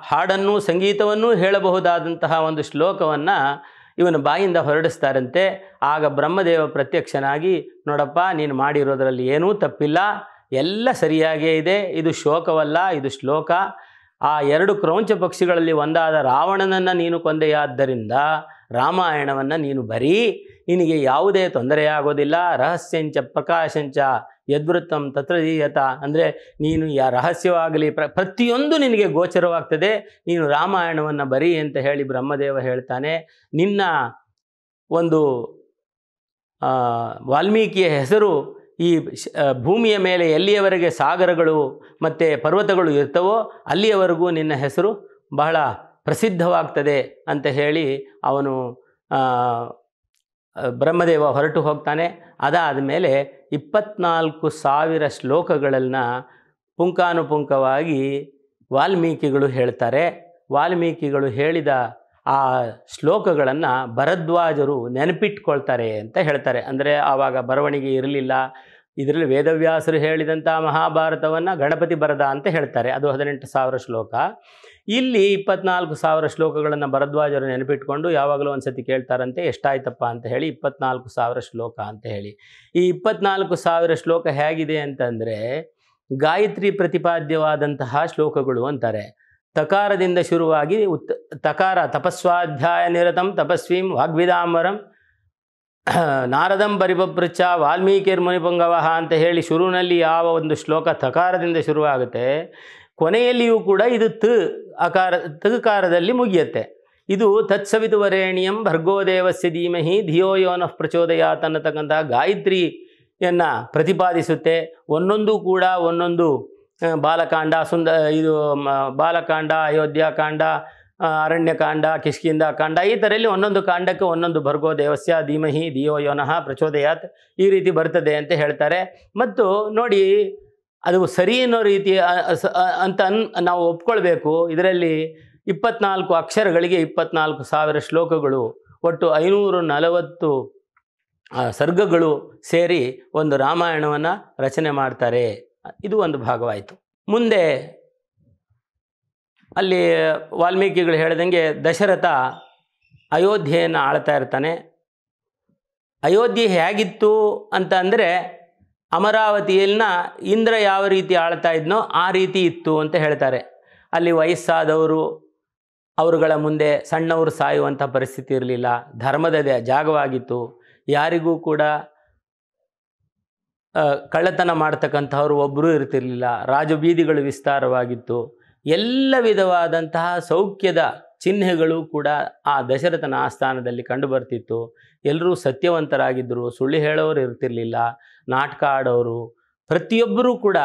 ಹಾಡನ್ನು ಸಂಗೀತವನ್ನೂ ಹೇಳಬಹುದಾದಂತಹ ಒಂದು ಶ್ಲೋಕವನ್ನು ಇವನ ಬಾಯಿಂದ ಹೊರಡಿಸ್ತಾರಂತೆ. ಆಗ ಬ್ರಹ್ಮದೇವ ಪ್ರತ್ಯಕ್ಷನಾಗಿ, ನೋಡಪ್ಪ ನೀನು ಮಾಡಿರೋದರಲ್ಲಿ ಏನೂ ತಪ್ಪಿಲ್ಲ, ಎಲ್ಲ ಸರಿಯಾಗೇ ಇದೆ, ಇದು ಶೋಕವಲ್ಲ, ಇದು ಶ್ಲೋಕ. ಆ 2 ಕ್ರೌಂಚ ಪಕ್ಷಿಗಳಲ್ಲಿ ಒಂದಾದ ರಾವಣನನ್ನು ನೀನು ಕೊಂದೆಯಾದ್ದರಿಂದ ರಾಮಾಯಣವನ್ನು ನೀನು ಬರೀ, ನಿನಗೆ ಯಾವುದೇ ತೊಂದರೆಯಾಗೋದಿಲ್ಲ. ರಹಸ್ಯಂಚ ಪ್ರಕಾಶಂಚ ಯದ್ವೃತ್ತಂ ತತ್ರದೀಯತ, ಅಂದರೆ ನೀನು ರಹಸ್ಯವಾಗಲಿ ಪ್ರತಿಯೊಂದು ನಿನಗೆ ಗೋಚರವಾಗ್ತದೆ, ನೀನು ರಾಮಾಯಣವನ್ನು ಬರೀ ಅಂತ ಹೇಳಿ ಬ್ರಹ್ಮದೇವ ಹೇಳ್ತಾನೆ. ನಿನ್ನ ಒಂದು ವಾಲ್ಮೀಕಿಯ ಹೆಸರು ಈ ಭೂಮಿಯ ಮೇಲೆ ಎಲ್ಲಿಯವರೆಗೆ ಸಾಗರಗಳು ಮತ್ತು ಪರ್ವತಗಳು ಇರ್ತವೋ ಅಲ್ಲಿಯವರೆಗೂ ನಿನ್ನ ಹೆಸರು ಬಹಳ ಪ್ರಸಿದ್ಧವಾಗ್ತದೆ ಅಂತ ಹೇಳಿ ಅವನು ಬ್ರಹ್ಮದೇವ ಹೊರಟು ಹೋಗ್ತಾನೆ. ಅದಾದ ಮೇಲೆ 24,000 ಶ್ಲೋಕಗಳನ್ನು ಪುಂಖಾನುಪುಂಖವಾಗಿ ವಾಲ್ಮೀಕಿಗಳು ಹೇಳ್ತಾರೆ. ವಾಲ್ಮೀಕಿಗಳು ಹೇಳಿದ ಆ ಶ್ಲೋಕಗಳನ್ನು ಭರದ್ವಾಜರು ನೆನಪಿಟ್ಕೊಳ್ತಾರೆ ಅಂತ ಹೇಳ್ತಾರೆ. ಅಂದರೆ ಆವಾಗ ಬರವಣಿಗೆ ಇರಲಿಲ್ಲ. ಇದರಲ್ಲಿ ವೇದವ್ಯಾಸರು ಹೇಳಿದಂಥ ಮಹಾಭಾರತವನ್ನು ಗಣಪತಿ ಬರದ ಅಂತ ಹೇಳ್ತಾರೆ. ಅದು 18,000 ಶ್ಲೋಕ. ಇಲ್ಲಿ 24,000 ಶ್ಲೋಕಗಳನ್ನು ಭರದ್ವಾಜರು ನೆನಪಿಟ್ಕೊಂಡು ಯಾವಾಗಲೂ ಒಂದು ಸತಿ ಕೇಳ್ತಾರಂತೆ, ಎಷ್ಟಾಯ್ತಪ್ಪ ಅಂತ ಹೇಳಿ. 24,000 ಶ್ಲೋಕ ಅಂತ ಹೇಳಿ. ಈ 24,000 ಶ್ಲೋಕ ಹೇಗಿದೆ ಅಂತಂದರೆ ಗಾಯತ್ರಿ ಪ್ರತಿಪಾದ್ಯವಾದಂತಹ ಶ್ಲೋಕಗಳು ಅಂತಾರೆ. ತಕಾರದಿಂದ ಶುರುವಾಗಿ ತಕಾರ ತಪಸ್ವಾಧ್ಯಾಯ ನಿರತಂ ತಪಸ್ವೀಂ ವಾಗ್ವಿದಾಂಬರಂ ನಾರದಂ ಪರಿಪೃಚ್ಛ ವಾಲ್ಮೀಕಿರ್ ಮುನಿಪುಂಗವ ಅಂತ ಹೇಳಿ ಶುರುವಿನಲ್ಲಿ ಯಾವ ಒಂದು ಶ್ಲೋಕ ತಕಾರದಿಂದ ಶುರುವಾಗುತ್ತೆ, ಕೊನೆಯಲ್ಲಿಯೂ ಕೂಡ ಇದು ತಕಾರದಲ್ಲಿ ಮುಗಿಯುತ್ತೆ. ಇದು ತತ್ಸವಿತುವರೇಣ್ಯಂ ಭರ್ಗೋದೇವಸ್ಯ ಧೀಮಹಿ ಧಿಯೋ ಯೋನಃ ಪ್ರಚೋದಯಾತ್ ಅನ್ನತಕ್ಕಂತಹ ಗಾಯತ್ರಿಯನ್ನು ಪ್ರತಿಪಾದಿಸುತ್ತೆ. ಒಂದೊಂದು ಕೂಡ ಒಂದೊಂದು ಬಾಲಕಾಂಡ, ಬಾಲಕಾಂಡ, ಅಯೋಧ್ಯಕಾಂಡ, ಅರಣ್ಯಕಾಂಡ, ಕಿಷ್ಕಿಂಧಾಕಾಂಡ, ಈ ಥರಲ್ಲಿ ಒಂದೊಂದು ಕಾಂಡಕ್ಕೆ ಒಂದೊಂದು ಭರ್ಗೋ ದೇವಸ್ಯ ಧೀಮಹಿ ಧಿಯೋ ಯೋನಃ ಪ್ರಚೋದಯಾತ್ ಈ ರೀತಿ ಬರ್ತದೆ ಅಂತ ಹೇಳ್ತಾರೆ. ಮತ್ತು ನೋಡಿ, ಅದು ಸರಿ ಅನ್ನೋ ರೀತಿ ಅಂತ ನಾವು ಒಪ್ಕೊಳ್ಬೇಕು. ಇದರಲ್ಲಿ 24 ಅಕ್ಷರಗಳಿಗೆ 24,000 ಶ್ಲೋಕಗಳು, ಒಟ್ಟು 540 ಸರ್ಗಗಳು ಸೇರಿ ಒಂದು ರಾಮಾಯಣವನ್ನು ರಚನೆ ಮಾಡ್ತಾರೆ. ಇದು ಒಂದು ಭಾಗವಾಯಿತು. ಮುಂದೆ ಅಲ್ಲಿ ವಾಲ್ಮೀಕಿಗಳು ಹೇಳ್ದಂಗೆ ದಶರಥ ಅಯೋಧ್ಯೆಯನ್ನು ಆಳ್ತಾ ಇರ್ತಾನೆ. ಅಯೋಧ್ಯೆ ಹೇಗಿತ್ತು ಅಂತ ಅಂದರೆ, ಅಮರಾವತಿಯನ್ನ ಇಂದ್ರ ಯಾವ ರೀತಿ ಆಳ್ತಾ ಇದ್ನೋ ಆ ರೀತಿ ಇತ್ತು ಅಂತ ಹೇಳ್ತಾರೆ. ಅಲ್ಲಿ ವಯಸ್ಸಾದವರು, ಅವರುಗಳ ಮುಂದೆ ಸಣ್ಣವರು ಸಾಯುವಂಥ ಪರಿಸ್ಥಿತಿ ಇರಲಿಲ್ಲ. ಧರ್ಮದ ಜಾಗವಾಗಿತ್ತು. ಯಾರಿಗೂ ಕೂಡ ಕಳ್ಳತನ ಮಾಡ್ತಕ್ಕಂಥವ್ರು ಒಬ್ಬರೂ ಇರ್ತಿರಲಿಲ್ಲ. ರಾಜಬೀದಿಗಳು ವಿಸ್ತಾರವಾಗಿತ್ತು. ಎಲ್ಲ ವಿಧವಾದಂತಹ ಸೌಖ್ಯದ ಚಿಹ್ನೆಗಳು ಕೂಡ ಆ ದಶರಥನ ಆಸ್ಥಾನದಲ್ಲಿ ಕಂಡುಬರ್ತಿತ್ತು. ಎಲ್ಲರೂ ಸತ್ಯವಂತರಾಗಿದ್ದರು, ಸುಳ್ಳು ಹೇಳೋರು ಇರ್ತಿರಲಿಲ್ಲ, ನಾಟಕ ಆಡೋರು, ಪ್ರತಿಯೊಬ್ಬರೂ ಕೂಡ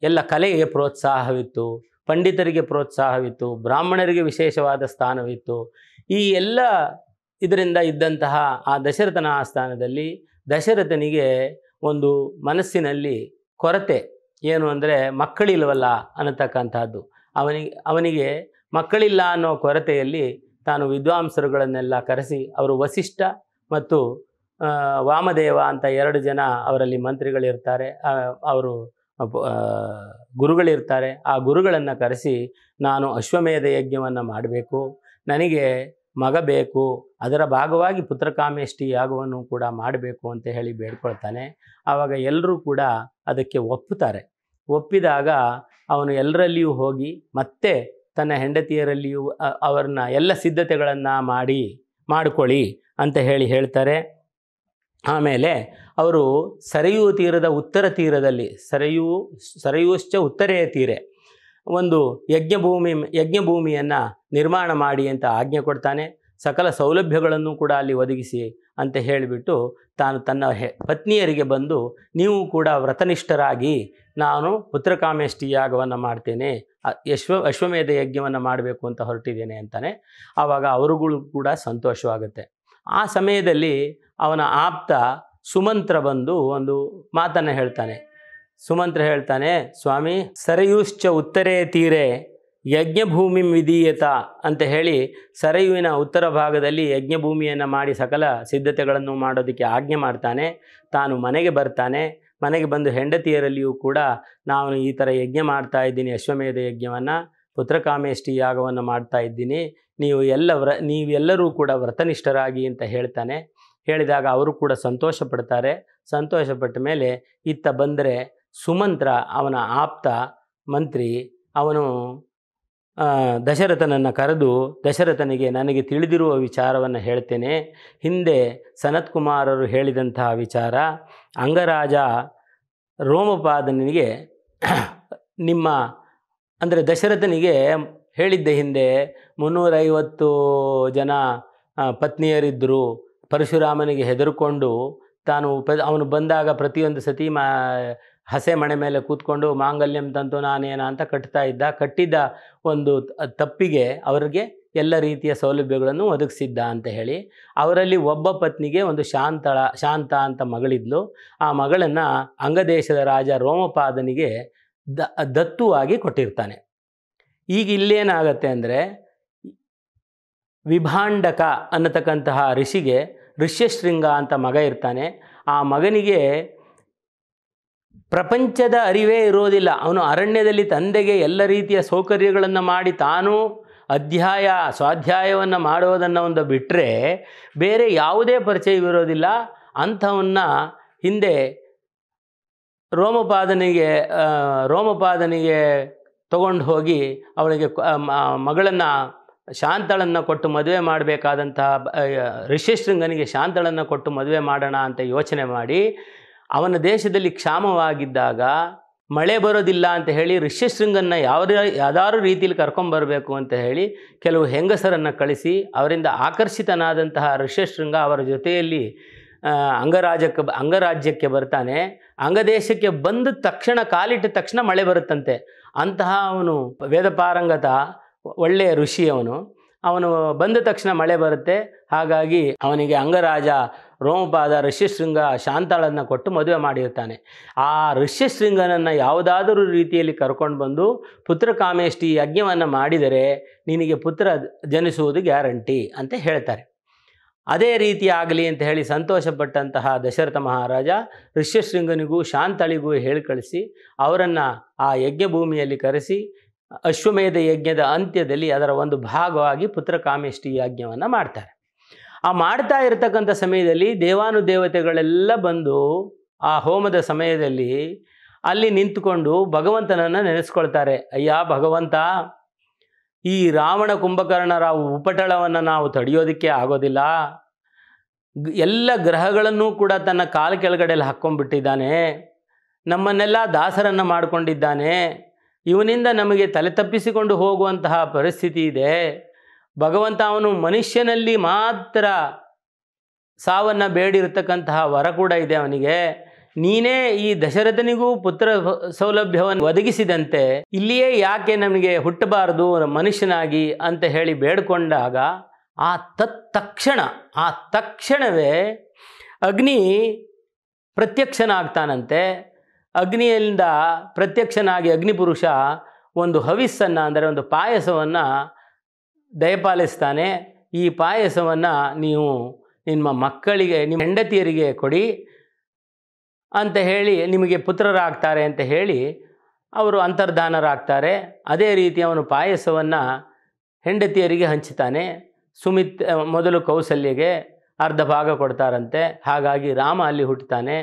ಎಲ್ಲ ಕಲೆಗೆ ಪ್ರೋತ್ಸಾಹವಿತ್ತು, ಪಂಡಿತರಿಗೆ ಪ್ರೋತ್ಸಾಹವಿತ್ತು, ಬ್ರಾಹ್ಮಣರಿಗೆ ವಿಶೇಷವಾದ ಸ್ಥಾನವಿತ್ತು. ಈ ಎಲ್ಲ ಇದರಿಂದ ಇದ್ದಂತಹ ಆ ದಶರಥನ ಆಸ್ಥಾನದಲ್ಲಿ ದಶರಥನಿಗೆ ಒಂದು ಮನಸ್ಸಿನಲ್ಲಿ ಕೊರತೆ ಏನು ಅಂದರೆ, ಮಕ್ಕಳಿಲ್ವಲ್ಲ ಅನ್ನತಕ್ಕಂಥದ್ದು. ಅವನಿಗೆ ಮಕ್ಕಳಿಲ್ಲ ಅನ್ನೋ ಕೊರತೆಯಲ್ಲಿ ತಾನು ವಿದ್ವಾಂಸರುಗಳನ್ನೆಲ್ಲ ಕರೆಸಿ, ಅವರು ವಸಿಷ್ಠ ಮತ್ತು ವಾಮದೇವ ಅಂತ 2 ಜನ ಅವರಲ್ಲಿ ಮಂತ್ರಿಗಳಿರ್ತಾರೆ, ಅವರು ಗುರುಗಳಿರ್ತಾರೆ. ಆ ಗುರುಗಳನ್ನು ಕರೆಸಿ, ನಾನು ಅಶ್ವಮೇಧ ಯಜ್ಞವನ್ನು ಮಾಡಬೇಕು, ನನಗೆ ಮಗ ಬೇಕು, ಅದರ ಭಾಗವಾಗಿ ಪುತ್ರಕಾಮೇಷ್ಟಿ ಯಾಗವನ್ನು ಕೂಡ ಮಾಡಬೇಕು ಅಂತ ಹೇಳಿ ಬೇಡ್ಕೊಳ್ತಾನೆ. ಆವಾಗ ಎಲ್ಲರೂ ಕೂಡ ಅದಕ್ಕೆ ಒಪ್ಪುತ್ತಾರೆ. ಒಪ್ಪಿದಾಗ ಅವನು ಎಲ್ಲರಲ್ಲಿಯೂ ಹೋಗಿ ಮತ್ತೆ ತನ್ನ ಹೆಂಡತಿಯರಲ್ಲಿಯೂ ಅವರನ್ನ ಎಲ್ಲ ಸಿದ್ಧತೆಗಳನ್ನು ಮಾಡಿಕೊಳ್ಳಿ ಅಂತ ಹೇಳ್ತಾರೆ. ಆಮೇಲೆ ಅವರು ಸರಯೂ ತೀರದ ಉತ್ತರ ತೀರದಲ್ಲಿ, ಸರಯೂಶ್ಚ ಉತ್ತರೆಯ ತೀರೆ, ಒಂದು ಯಜ್ಞಭೂಮಿಯನ್ನು ನಿರ್ಮಾಣ ಮಾಡಿ ಅಂತ ಆಜ್ಞೆ ಕೊಡ್ತಾನೆ. ಸಕಲ ಸೌಲಭ್ಯಗಳನ್ನು ಕೂಡ ಅಲ್ಲಿ ಒದಗಿಸಿ ಅಂತ ಹೇಳಿಬಿಟ್ಟು ತಾನು ತನ್ನ ಪತ್ನಿಯರಿಗೆ ಬಂದು, ನೀವು ಕೂಡ ವ್ರತನಿಷ್ಠರಾಗಿ ನಾನು ಪುತ್ರಕಾಮೇಷ್ಟಿ ಯಾಗವನ್ನು ಮಾಡ್ತೇನೆ, ಅಶ್ವಮೇಧ ಯಜ್ಞವನ್ನು ಮಾಡಬೇಕು ಅಂತ ಹೊರಟಿದ್ದೇನೆ ಅಂತಾನೆ. ಆವಾಗ ಅವರುಗಳು ಕೂಡ ಸಂತೋಷವಾಗುತ್ತೆ. ಆ ಸಮಯದಲ್ಲಿ ಅವನ ಆಪ್ತ ಸುಮಂತ್ರ ಬಂದು ಒಂದು ಮಾತನ್ನು ಹೇಳ್ತಾನೆ. ಸುಮಂತ್ರ ಹೇಳ್ತಾನೆ, ಸ್ವಾಮಿ, ಸರಯೂಶ್ಚ ಉತ್ತರೇ ತೀರೆ ಯಜ್ಞಭೂಮಿ ವಿಧೀಯತ ಅಂತ ಹೇಳಿ ಸರಯುವಿನ ಉತ್ತರ ಭಾಗದಲ್ಲಿ ಯಜ್ಞಭೂಮಿಯನ್ನು ಮಾಡಿ ಸಕಲ ಸಿದ್ಧತೆಗಳನ್ನು ಮಾಡೋದಕ್ಕೆ ಆಜ್ಞೆ ಮಾಡ್ತಾನೆ. ತಾನು ಮನೆಗೆ ಬರ್ತಾನೆ. ಮನೆಗೆ ಬಂದು ಹೆಂಡತಿಯರಲ್ಲಿಯೂ ಕೂಡ ನಾನು ಈ ಥರ ಯಜ್ಞ ಮಾಡ್ತಾ ಇದ್ದೀನಿ, ಅಶ್ವಮೇಧ ಯಜ್ಞವನ್ನು, ಪುತ್ರಕಾಮೇಷ್ಟಿ ಯಾಗವನ್ನು ಮಾಡ್ತಾ ಇದ್ದೀನಿ, ನೀವೆಲ್ಲರೂ ಕೂಡ ವ್ರತನಿಷ್ಠರಾಗಿ ಅಂತ ಹೇಳ್ತಾನೆ. ಹೇಳಿದಾಗ ಅವರು ಕೂಡ ಸಂತೋಷ ಪಡ್ತಾರೆ. ಸಂತೋಷಪಟ್ಟ ಮೇಲೆ ಇತ್ತ ಬಂದರೆ ಸುಮಂತ್ರ, ಅವನ ಆಪ್ತ ಮಂತ್ರಿ, ಅವನು ದಶರಥನನ್ನು ಕರೆದು, ದಶರಥನಿಗೆ ನನಗೆ ತಿಳಿದಿರುವ ವಿಚಾರವನ್ನು ಹೇಳ್ತೇನೆ. ಹಿಂದೆ ಸನತ್ಕುಮಾರರು ಹೇಳಿದಂತಹ ವಿಚಾರ, ಅಂಗರಾಜ ರೋಮಪಾದನಿಗೆ ಅಂದರೆ ದಶರಥನಿಗೆ ಹೇಳಿದ್ದೆ, ಹಿಂದೆ 350 ಜನ ಪತ್ನಿಯರಿದ್ದರು. ಪರಶುರಾಮನಿಗೆ ಹೆದರ್ಕೊಂಡು ಅವನು ಬಂದಾಗ ಪ್ರತಿಯೊಂದು ಸತಿ ಹಸೆ ಮಣೆ ಮೇಲೆ ಕೂತ್ಕೊಂಡು ಮಾಂಗಲ್ಯಂ ತಂತು ನಾನೇನ ಅಂತ ಕಟ್ಟಿದ್ದ ಒಂದು ತಪ್ಪಿಗೆ ಅವರಿಗೆ ಎಲ್ಲ ರೀತಿಯ ಸೌಲಭ್ಯಗಳನ್ನು ಒದಗಿಸಿದ್ದ ಅಂತ ಹೇಳಿ, ಅವರಲ್ಲಿ ಒಬ್ಬ ಪತ್ನಿಗೆ ಒಂದು ಶಾಂತ ಅಂತ ಮಗಳಿದ್ಲು. ಆ ಮಗಳನ್ನು ಅಂಗದೇಶದ ರಾಜ ರೋಮಪಾದನಿಗೆ ದತ್ತುವಾಗಿ ಕೊಟ್ಟಿರ್ತಾನೆ. ಈಗ ಇಲ್ಲೇನಾಗತ್ತೆ ಅಂದರೆ, ವಿಭಾಂಡಕ ಅನ್ನತಕ್ಕಂತಹ ಋಷಿಗೆ ಋಷ್ಯಶೃಂಗ ಅಂತ ಮಗ ಇರ್ತಾನೆ. ಆ ಮಗನಿಗೆ ಪ್ರಪಂಚದ ಅರಿವೇ ಇರೋದಿಲ್ಲ. ಅವನು ಅರಣ್ಯದಲ್ಲಿ ತಂದೆಗೆ ಎಲ್ಲ ರೀತಿಯ ಸೌಕರ್ಯಗಳನ್ನು ಮಾಡಿ ತಾನು ಸ್ವಾಧ್ಯಾಯವನ್ನು ಮಾಡೋದನ್ನು ಒಂದು ಬಿಟ್ಟರೆ ಬೇರೆ ಯಾವುದೇ ಪರಿಚಯವಿರೋದಿಲ್ಲ. ಅಂಥವನ್ನ ಹಿಂದೆ ರೋಮಪಾದನಿಗೆ ತಗೊಂಡು ಹೋಗಿ ಅವಳಿಗೆ ಮಗಳನ್ನು ಶಾಂತಳನ್ನು ಕೊಟ್ಟು ಮದುವೆ ಮಾಡಬೇಕಾದಂತಹ ಋಷ್ಯಶೃಂಗನಿಗೆ ಶಾಂತಳನ್ನು ಕೊಟ್ಟು ಮದುವೆ ಮಾಡೋಣ ಅಂತ ಯೋಚನೆ ಮಾಡಿ, ಅವನ ದೇಶದಲ್ಲಿ ಕ್ಷಾಮವಾಗಿದ್ದಾಗ ಮಳೆ ಬರೋದಿಲ್ಲ ಅಂತ ಹೇಳಿ ಋಷ್ಯಶೃಂಗನ ಯಾವ್ದಾದ್ರು ರೀತಿಯಲ್ಲಿ ಕರ್ಕೊಂಬರಬೇಕು ಅಂತ ಹೇಳಿ ಕೆಲವು ಹೆಂಗಸರನ್ನು ಕಳಿಸಿ, ಅವರಿಂದ ಆಕರ್ಷಿತನಾದಂತಹ ಋಷ್ಯಶೃಂಗ ಅವರ ಜೊತೆಯಲ್ಲಿ ಅಂಗರಾಜ್ಯಕ್ಕೆ ಬರ್ತಾನೆ. ಅಂಗದೇಶಕ್ಕೆ ಬಂದ ತಕ್ಷಣ ಕಾಲಿಟ್ಟ ತಕ್ಷಣ ಮಳೆ ಬರುತ್ತಂತೆ. ಅಂತಹ ಅವನು ವೇದಪಾರಂಗತ ಒಳ್ಳೆಯ ಋಷಿ ಅವನು ಬಂದ ತಕ್ಷಣ ಮಳೆ ಬರುತ್ತೆ. ಹಾಗಾಗಿ ಅವನಿಗೆ ಅಂಗರಾಜ ರೋಮಪಾದ ಋಷ್ಯಶೃಂಗ ಶಾಂತಾಳನ್ನು ಕೊಟ್ಟು ಮದುವೆ ಮಾಡಿರ್ತಾನೆ. ಆ ಋಷ್ಯಶೃಂಗನನ್ನು ಯಾವುದಾದರೂ ರೀತಿಯಲ್ಲಿ ಕರ್ಕೊಂಡು ಬಂದು ಪುತ್ರಕಾಮೇಷ್ಟಿ ಯಜ್ಞವನ್ನು ಮಾಡಿದರೆ ನಿನಗೆ ಪುತ್ರ ಜನಿಸುವುದು ಗ್ಯಾರಂಟಿ ಅಂತ ಹೇಳ್ತಾರೆ. ಅದೇ ರೀತಿ ಆಗಲಿ ಅಂತ ಹೇಳಿ ಸಂತೋಷಪಟ್ಟಂತಹ ದಶರಥ ಮಹಾರಾಜ ಋಷ್ಯಶೃಂಗನಿಗೂ ಶಾಂತಳಿಗೂ ಹೇಳಿ ಕಳಿಸಿ ಅವರನ್ನು ಆ ಯಜ್ಞಭೂಮಿಯಲ್ಲಿ ಕರೆಸಿ ಅಶ್ವಮೇಧ ಯಜ್ಞದ ಅಂತ್ಯದಲ್ಲಿ ಅದರ ಒಂದು ಭಾಗವಾಗಿ ಪುತ್ರಕಾಮೇಷ್ಟಿ ಯಜ್ಞವನ್ನು ಮಾಡ್ತಾರೆ. ಆ ಮಾಡ್ತಾ ಇರತಕ್ಕಂಥ ಸಮಯದಲ್ಲಿ ದೇವಾನುದೇವತೆಗಳೆಲ್ಲ ಬಂದು ಆ ಹೋಮದ ಸಮಯದಲ್ಲಿ ಅಲ್ಲಿ ನಿಂತುಕೊಂಡು ಭಗವಂತನನ್ನು ನೆನೆಸ್ಕೊಳ್ತಾರೆ. ಅಯ್ಯ ಭಗವಂತ, ಈ ರಾವಣ ಕುಂಭಕರ್ಣರ ಉಪಟಳವನ್ನು ನಾವು ತಡೆಯೋದಕ್ಕೆ ಆಗೋದಿಲ್ಲ. ಎಲ್ಲ ಗ್ರಹಗಳನ್ನೂ ಕೂಡ ತನ್ನ ಕಾಲು ಕೆಳಗಡೆಯಲ್ಲಿ ಹಾಕ್ಕೊಂಡ್ಬಿಟ್ಟಿದ್ದಾನೆ. ನಮ್ಮನ್ನೆಲ್ಲ ದಾಸರನ್ನು ಮಾಡಿಕೊಂಡಿದ್ದಾನೆ. ಇವನಿಂದ ನಮಗೆ ತಲೆ ತಪ್ಪಿಸಿಕೊಂಡು ಹೋಗುವಂತಹ ಪರಿಸ್ಥಿತಿ ಇದೆ. ಭಗವಂತ ಅವನು ಮನುಷ್ಯನಲ್ಲಿ ಮಾತ್ರ ಸಾವನ್ನು ಬೇಡಿರತಕ್ಕಂತಹ ವರ ಕೂಡ ಇದೆ ಅವನಿಗೆ. ನೀನೇ ಈ ದಶರಥನಿಗೂ ಪುತ್ರ ಸೌಲಭ್ಯವನ್ನು ಒದಗಿಸಿದಂತೆ ಇಲ್ಲಿಯೇ ಯಾಕೆ ನಮಗೆ ಹುಟ್ಟಬಾರದು ಮನುಷ್ಯನಾಗಿ ಅಂತ ಹೇಳಿ ಬೇಡ್ಕೊಂಡಾಗ ಆ ತಕ್ಷಣವೇ ಅಗ್ನಿ ಪ್ರತ್ಯಕ್ಷನಾಗ್ತಾನಂತೆ. ಅಗ್ನಿಯಿಂದ ಪ್ರತ್ಯಕ್ಷನಾಗಿ ಅಗ್ನಿಪುರುಷ ಒಂದು ಹವಿಸ್ಸನ್ನು ಅಂದರೆ ಒಂದು ಪಾಯಸವನ್ನು ದಯಪಾಲಿಸ್ತಾನೆ. ಈ ಪಾಯಸವನ್ನು ನೀವು ನಿಮ್ಮ ಮಕ್ಕಳಿಗೆ, ನಿಮ್ಮ ಹೆಂಡತಿಯರಿಗೆ ಕೊಡಿ ಅಂತ ಹೇಳಿ ನಿಮಗೆ ಪುತ್ರರಾಗ್ತಾರೆ ಅಂತ ಹೇಳಿ ಅವರು ಅಂತರ್ಧಾನರಾಗ್ತಾರೆ. ಅದೇ ರೀತಿ ಅವನು ಪಾಯಸವನ್ನು ಹೆಂಡತಿಯರಿಗೆ ಹಂಚುತ್ತಾನೆ. ಮೊದಲು ಕೌಸಲ್ಯಗೆ ಅರ್ಧ ಭಾಗ ಕೊಡ್ತಾರಂತೆ. ಹಾಗಾಗಿ ರಾಮ ಅಲ್ಲಿ ಹುಟ್ಟುತ್ತಾನೆ.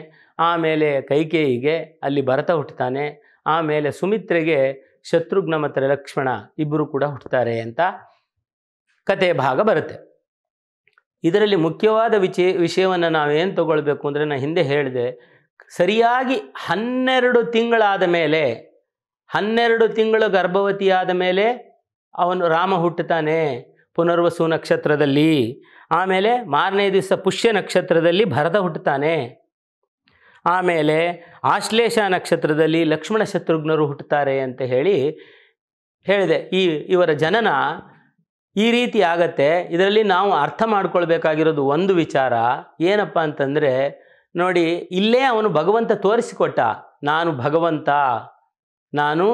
ಆಮೇಲೆ ಕೈಕೇಯಿಗೆ ಅಲ್ಲಿ ಭರತ ಹುಟ್ಟುತ್ತಾನೆ. ಆಮೇಲೆ ಸುಮಿತ್ರೆಗೆ ಶತ್ರುಘ್ನ ಮತ್ತು ಲಕ್ಷ್ಮಣ ಇಬ್ಬರು ಕೂಡ ಹುಟ್ಟುತ್ತಾರೆ ಅಂತ ಕಥೆ ಭಾಗ ಬರುತ್ತೆ. ಇದರಲ್ಲಿ ಮುಖ್ಯವಾದ ವಿಷಯವನ್ನು ನಾವೇನು ತಗೊಳ್ಬೇಕು ಅಂದರೆ, ನಾನು ಹಿಂದೆ ಹೇಳಿದೆ, ಸರಿಯಾಗಿ 12 ತಿಂಗಳಾದ ಮೇಲೆ, 12 ತಿಂಗಳು ಗರ್ಭವತಿಯಾದ ಮೇಲೆ ಅವನು ರಾಮ ಹುಟ್ಟುತ್ತಾನೆ ಪುನರ್ವಸು ನಕ್ಷತ್ರದಲ್ಲಿ. ಆಮೇಲೆ ಮಾರನೇ ದಿವಸ ಪುಷ್ಯ ನಕ್ಷತ್ರದಲ್ಲಿ ಭರತ ಹುಟ್ಟುತ್ತಾನೆ. ಆಮೇಲೆ ಆಶ್ಲೇಷ ನಕ್ಷತ್ರದಲ್ಲಿ ಲಕ್ಷ್ಮಣ ಶತ್ರುಘ್ನರು ಹುಟ್ಟುತ್ತಾರೆ ಅಂತ ಹೇಳಿದೆ. ಇವರ ಜನನ ಈ ರೀತಿ ಆಗತ್ತೆ. ಇದರಲ್ಲಿ ನಾವು ಅರ್ಥ ಮಾಡ್ಕೊಳ್ಬೇಕಾಗಿರೋದು ಒಂದು ವಿಚಾರ ಏನಪ್ಪ ಅಂತಂದರೆ, ನೋಡಿ ಇಲ್ಲೇ ಅವನು ಭಗವಂತ ತೋರಿಸಿಕೊಟ್ಟ, ನಾನು ಭಗವಂತ, ನಾನು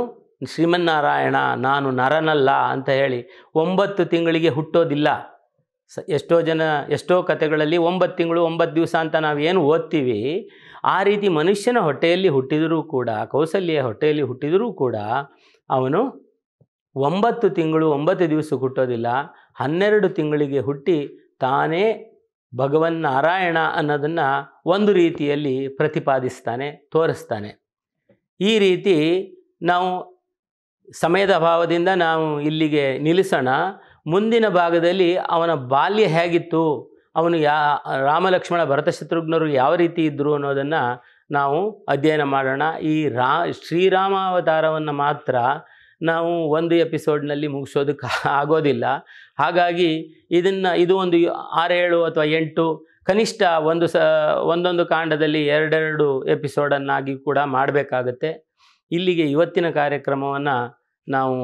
ಶ್ರೀಮನ್ನಾರಾಯಣ, ನಾನು ನರನಲ್ಲ ಅಂತ ಹೇಳಿ. 9 ತಿಂಗಳಿಗೆ ಹುಟ್ಟೋದಿಲ್ಲ. ಎಷ್ಟೋ ಕಥೆಗಳಲ್ಲಿ 9 ತಿಂಗಳು 9 ದಿವಸ ಅಂತ ನಾವೇನು ಓದ್ತೀವಿ, ಆ ರೀತಿ ಮನುಷ್ಯನ ಹೊಟ್ಟೆಯಲ್ಲಿ ಹುಟ್ಟಿದರೂ ಕೂಡ, ಕೌಸಲ್ಯ ಹೊಟ್ಟೆಯಲ್ಲಿ ಹುಟ್ಟಿದರೂ ಕೂಡ ಅವನು 9 ತಿಂಗಳು 9 ದಿವಸಕ್ಕೆ ಹುಟ್ಟೋದಿಲ್ಲ. 12 ತಿಂಗಳಿಗೆ ಹುಟ್ಟಿ ತಾನೇ ಭಗವನ್ನಾರಾಯಣ ಅನ್ನೋದನ್ನು ಒಂದು ರೀತಿಯಲ್ಲಿ ಪ್ರತಿಪಾದಿಸ್ತಾನೆ, ತೋರಿಸ್ತಾನೆ. ಈ ರೀತಿ ನಾವು ಸಮಯದ ಅಭಾವದಿಂದ ನಾವು ಇಲ್ಲಿಗೆ ನಿಲ್ಲಿಸೋಣ. ಮುಂದಿನ ಭಾಗದಲ್ಲಿ ಅವನ ಬಾಲ್ಯ ಹೇಗಿತ್ತು, ಅವನು ರಾಮಲಕ್ಷ್ಮಣ ಭರತ ಶತ್ರುಘ್ನರು ಯಾವ ರೀತಿ ಇದ್ದರು ಅನ್ನೋದನ್ನು ನಾವು ಅಧ್ಯಯನ ಮಾಡೋಣ. ಈ ಶ್ರೀರಾಮಾವತಾರವನ್ನು ಮಾತ್ರ ನಾವು ಒಂದು ಎಪಿಸೋಡ್ನಲ್ಲಿ ಮುಗಿಸೋದಕ್ಕೆ ಆಗೋದಿಲ್ಲ. ಹಾಗಾಗಿ ಇದು ಒಂದು 6-7 ಅಥವಾ 8 ಕನಿಷ್ಠ ಒಂದೊಂದು ಕಾಂಡದಲ್ಲಿ 2 ಎಪಿಸೋಡನ್ನಾಗಿ ಕೂಡ ಮಾಡಬೇಕಾಗತ್ತೆ. ಇಲ್ಲಿಗೆ ಇವತ್ತಿನ ಕಾರ್ಯಕ್ರಮವನ್ನು ನಾವು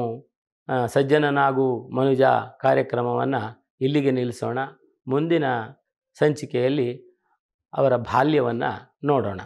ಸಜ್ಜನನಾಗು ಮನುಜ ಕಾರ್ಯಕ್ರಮವನ್ನು ಇಲ್ಲಿಗೆ ನಿಲ್ಲಿಸೋಣ. ಮುಂದಿನ ಸಂಚಿಕೆಯಲ್ಲಿ ಅವರ ಬಾಲ್ಯವನ್ನು ನೋಡೋಣ.